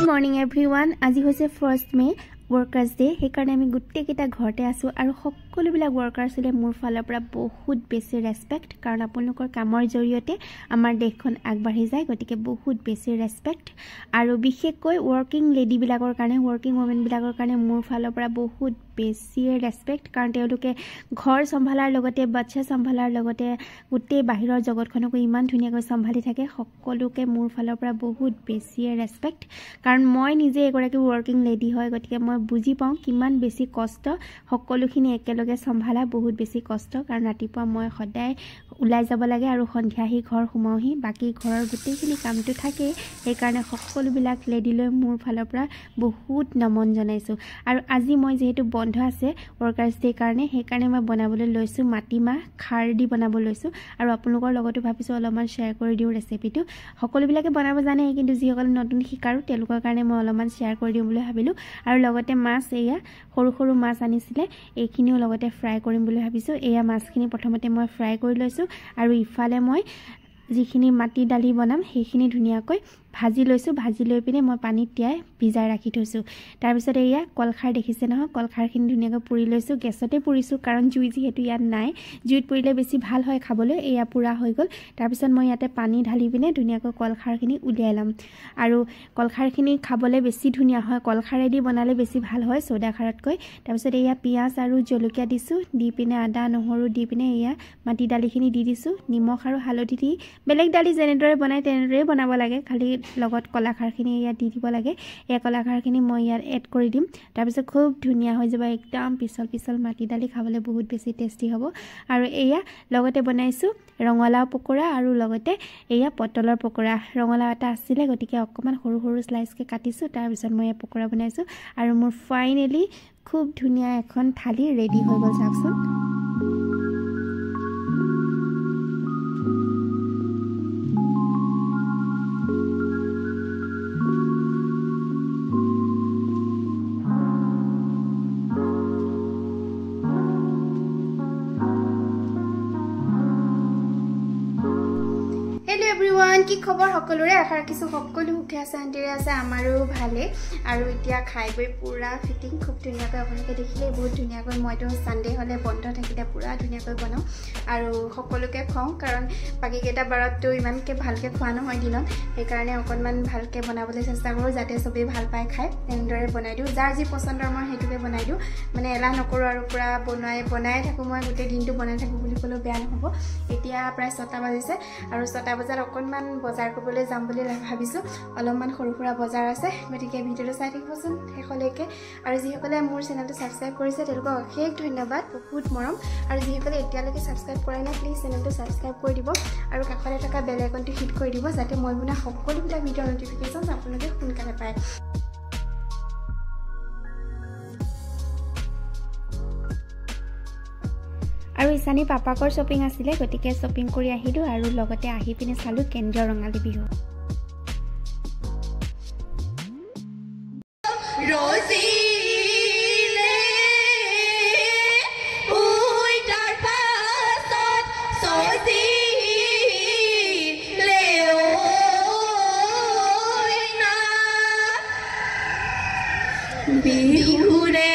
Good morning everyone. আজি হৈছে 1st May Workers Day. সেইকাৰণে আমি গুটেই কেইটা ঘৰতে আছো আৰু সকলোবিলাক ওয়াৰ্কাৰ্ছলে মোৰ ফালৰ পৰা বহুত বেছি ৰেসপেক্ট কাৰণ আপোনালোকৰ কামৰ জৰিয়তে আমাৰ দেশখন আগবাঢ়ি যায় গতিকে বহুত বেছি ৰেসপেক্ট আৰু বিশেষকৈ ওয়াৰ্কিং লেডি বিলাকৰ কাৰণে ওয়াৰ্কিং ওমেন বিলাকৰ কাৰণে মোৰ ফালৰ পৰা বহুত বেছি ৰেসপেক্ট কাৰণ তেওঁলোকে ঘৰ সম্ভালাৰ লগতে বাচ্চা সম্ভালাৰ লগতে গুটেই বাহিৰৰ জগতখনক ইমান ধুনিয়াকৈ সম্ভালি থাকে সকলোকে মোৰ ফালৰ পৰা বহুত বেছি ৰেসপেক্ট কাৰণ মই নিজে এগৰাকী ওয়াৰ্কিং লেডি হয় গতিকে মই বুজি পাওঁ কিমান বেছি কষ্ট সকলোখিনি একেলগে সম্ভালা বহুত বেছি কষ্ট কাৰণ ৰাতিপুৱা মই সদায় উলাই যাব লাগে আৰু সন্ধিয়াহি ঘৰ সোমাওহি বাকি ঘৰৰ গুটেইখিনি কামটো থাকে এই কাৰণে সকলোবিলাক লেডিলৈ মোৰ ফালৰ পৰা বহুত নমন জনাইছো আৰু আজি মই যেহেতু বন্ধ আছে ওয়াৰ্কাৰ্ছ ডে কাৰণে সেই কাৰণে মই বনাবলৈ লৈছো মাটিমাহ খাৰ দি বনাব লৈছো আৰু আপোনালোকৰ লগতো ভাবিছো অলপমান শেয়াৰ কৰি দিও ৰেচিপিটো সকলোবিলাকে বনাব জানে কিন্তু যিসকল নতুন শিকাৰু তেওঁলোকৰ কাৰণে মই অলপমান শেয়াৰ কৰি দিম বুলি ভাবিলো আৰু লগতে মাছ এয়া সৰু সৰু মাছ আনিছিলে এইখিনিও লগতে ফ্ৰাই কৰিম বুলি ভাবিছো এয়া মাছখিনি প্ৰথমতে মই ফ্ৰাই কৰি লৈছো আৰু ইফালে মই যিখিনি মাটি দালি বনাম সেইখিনি ধুনিয়াকৈ ভাজি লৈছো ভাজি লৈ পিনে মই পানীত তিয়াই ভিজাই ৰাখি থৈছো তাৰ পিছত এয়া কলখাৰ দেখিছে নহয় কলখাৰখিনি ধুনিয়াকৈ পুৰি লৈছো গেছতে পুৰিছো কাৰণ জুই যেহেতু ইয়াত নাই জুইত পুৰিলে বেছি ভাল হয় খাবলৈ এয়া পুৰা হৈ গল তাৰ পিছত মই ইয়াতে পানী ঢালি পিনে ধুনিয়াকৈ কলখাৰখিনি উলিয়াই লম আৰু কলখাৰখিনি খাবলৈ বেছি ধুনিয়া হয় কলখাৰেদি বনালে বেছি ভাল হয় সোডা খাৰতকৈ তাৰ পিছত এয়া পিয়াজ আৰু জলকীয়া দিছো দি পিনে আদা নহৰু দি পিনে এয়া মাটি দালিখিনি দি দিছো নিমখ আৰু হালধি দি বেলেগ দালি যেনেদৰে বনাই তেনেদৰে বনাব লাগে খালি লগত কলাখাৰখিনি ইয়াত দি দিব লাগে এই কলাখাৰখিনি মই ইয়াত এড কৰি দিম তাৰ পিছত খুব ধুনিয়া হৈ যাব একদম পিছল পিছল মাটি দালি খাবলৈ বহুত বেছি টেস্টি হ'ব আৰু এয়া লগতে বনাইছো ৰঙালাও পকৰা আৰু লগতে এয়া পটলৰ পকৰা ৰঙালাও এটা আছিল গতিকে অকমান সৰু সৰু স্লাইসকে কাটিছো তাৰ পিছত মই এই পকৰা বনাইছো আৰু মোৰ ফাইনালি খুব ধুনিয়া এখন থালি ৰেডি হৈ গল চাওকচোন everyone কি খবৰ সকলোৰে আশা ৰাখিছো সকলো সুখে আছে শান্তিৰে আছে আমাৰো ভালে আৰু এতিয়া খাই গৈ পুৰা ফিটিং খুব ধুনিয়াকৈ আপোনালোকে দেখিলে বহুত ধুনিয়াকৈ মইতো সানডে হলে বন্ধ থাকিলে পুৰা ধুনিয়াকৈ বনাও আৰু সকলোকে খাও কাৰণ বাকি কেটা বাৰতটো ইমানকে ভালকে খোৱা নহয় দিনত এই কাৰণে অকনমান ভালকে বনাবলৈ চেষ্টা কৰো যাতে সবে ভাল পায় খায় এনেদৰে বনাই দিও যাৰ যি পছন্দৰ মই হেতুকে বনাই দিও মানে এলা নকৰো আৰু পুৰা বনাই থাকো মই গোটেই দিনটো বনাই থাকো বুলি কলো বেয়া নহব এতিয়া প্ৰায় 6টা বাজিছে আৰু 6টা বজাৰ অকনমান বজাৰ কৰিবলৈ যাম বুলি ভাবিছো অলপমান সৰুখুৰা বজাৰ আছে গতিকে ভিডিওটো চাই থাকিবচোন শেষলৈকে আৰু যিসকলে মোৰ চেনেলটো সাবস্ক্ৰাইব কৰিছে তেওঁলোকক অশেষ ধন্যবাদ বহুত মৰম আৰু যিসকলে এতিয়ালৈকে সাবস্ক্ৰাইব কৰাই নাই প্লিজ চেনেলটো সাবস্ক্ৰাইব কৰি দিব আৰু কাষতে থকা বেল আইকনটো হিট কৰি দিব যাতে মই বনোৱা সকলোবিলাক ভিডিঅ নটিফিকেশন আপোনালোকে সোনকালে পায় আৰু ইসানি পাপাকৰ শপিং আছিলে গতিকে শপিং কৰি আহিলো আৰু লগতে আহি পিনে চালু কেন্দ্ৰীয় ৰঙালী বিহু বিহুৰে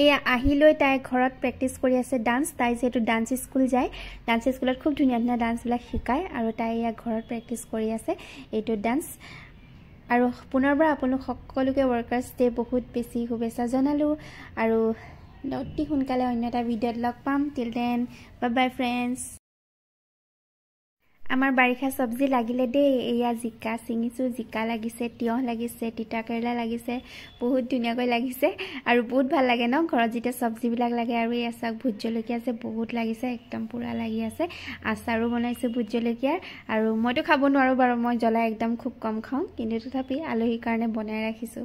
এয়া আহিলৈ তাই ঘৰত প্ৰেক্টিস কৰি আছে ডান্স তাই যেটো ডান্স স্কুল যায় ডান্স স্কুলত খুব ধুনিয়া ধুনিয়া ডান্স বিলাক শিকায় আৰু তাই এয়া ঘৰত প্ৰেক্টিস কৰি আছে এইটো ডান্স আৰু পুনৰবাৰ আপোনালোক সকলোকে ওয়াৰ্কাৰ্ছ ডে বহুত বেছি শুভেচ্ছা জনালো আৰু অতি সোনকালে অন্য এটা ভিডিঅ'ত লগ পাম till then bye bye friends আমাৰ বাৰিখা সবজি লাগিলে দে এয়া জিকা চিঙিছো জিকা লাগিছে তিয়হ লাগিছে তিতা কেৰেলা লাগিছে বহুত ধুনিয়াকৈ লাগিছে আৰু বহুত ভাল লাগে ন ঘৰত যেটা সবজি বিলাক লাগে আৰু এই আচাক ভুট জলকীয়া আছে বহুত লাগিছে একদম পুৰা লাগি আছে আচাৰো বনাইছো ভুট জলকীয়াৰ আৰু মইতো খাব নোৱাৰো বাৰু মই জ্বলা একদম খুব কম খাওঁ কিন্তু তথাপি আলহীৰ কাৰণে বনাই ৰাখিছো